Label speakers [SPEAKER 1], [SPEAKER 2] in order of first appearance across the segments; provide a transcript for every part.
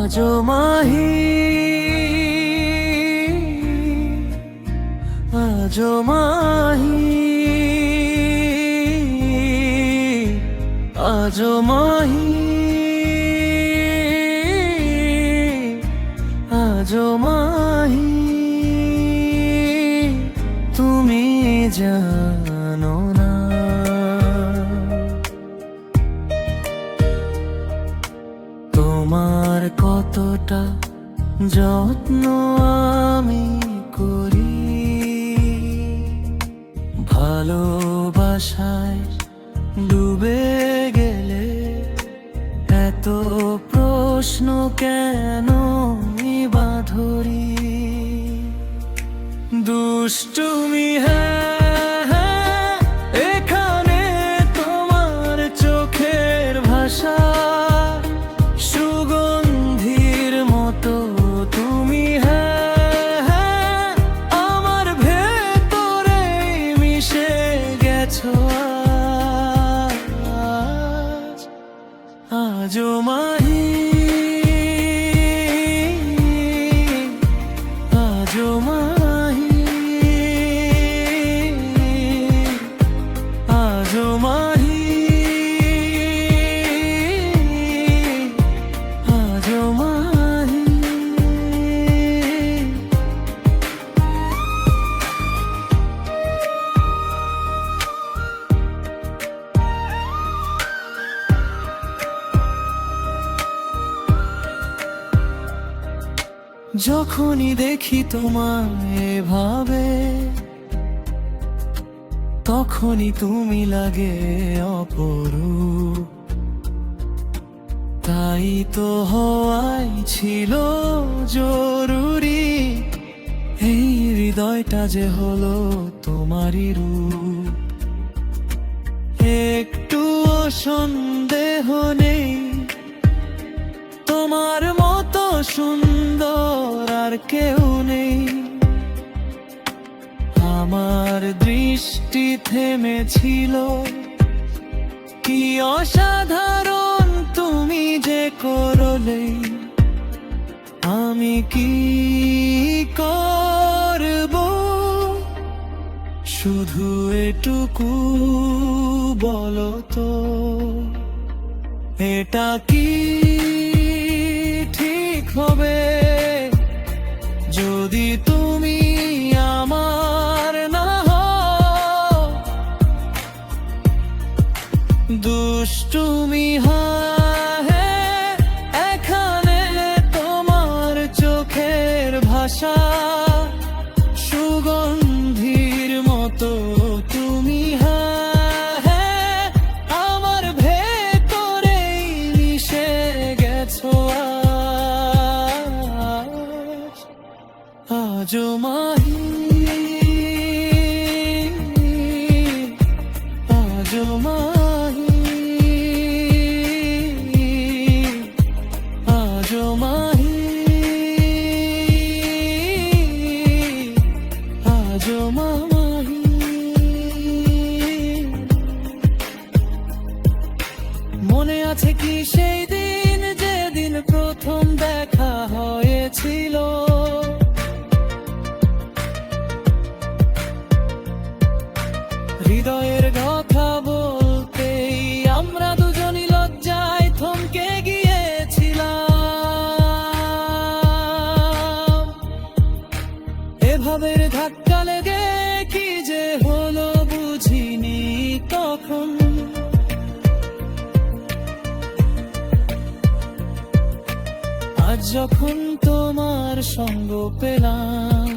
[SPEAKER 1] আজো মাহি, আজো মাহি, আজো মাহি, আজো মাহি, তুমি জানো না তোমার কতটা যত্ন আমি করি, ভালোবাসায় ডুবে গেলে এত প্রশ্ন কেন বাঁধরি। দুষ্টুমি হ্যাঁ এখানে তোমার চোখের ভাষা, সুগন্ধির মতো তুমি হ্যাঁ আমার ভেতরে মিশে গেছো আজ। আজো মাহি, আজো মাহি, আজো মাহি, আজো মাহি। যখনই দেখি তোমায় এভাবে, তখনই তুমি লাগে অপরূপ। তাই তো হওয়াই ছিল জরুরি, এই হৃদয়টা যে হলো তোমারই রূপ। একটুও সন্দেহ নেই তোমার মতো সুন্দর আর কেউ নেই। আমার দৃষ্টি থেমেছিল, কি অসাধারণ তুমি যে করলে। আমি কি করব শুধু এটুকু বলো তো, এটা কি ঠিক হবে যদি তুমি আমার না হও? দুষ্টুমি হ্যাঁ এখানে তোমার চোখের ভাষা, সুগন্ধির মতো তুমি হ্যাঁ আমার ভেতরে মিশে গেছো আজ। আজো মাহি, আজো মাহি, আজো মাহি, আজো মাহি। মনে আছে কি সেই দিন যেদিন প্রথম দেখা হয়েছিল? হৃদয়ের কথা বলতেই আমরা দুজনই লজ্জায় থমকে গিয়েছিলাম। এভাবে ধাক্কা লেগে কি যে হলো বুঝিনি তখন। আজ যখন তোমার সঙ্গ পেলাম,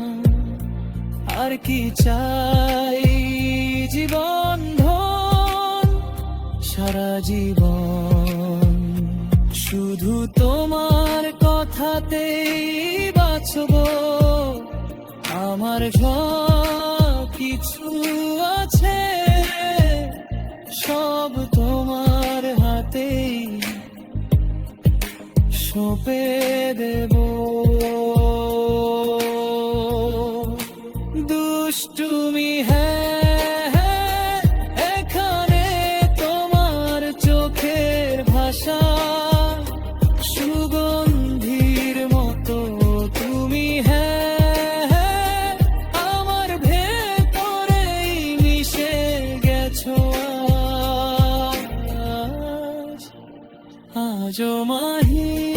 [SPEAKER 1] আর কি চাই জীবন ভর, সারা জীবন শুধু তোমার কথাতেই বাঁচব। আমার সব কিছু আছে, সব তোমার হাতেই সঁপে দেব। দুষ্টুমি হ্যাঁ এখানে তোমার চোখের ভাষা, সুগন্ধি আজো মাহি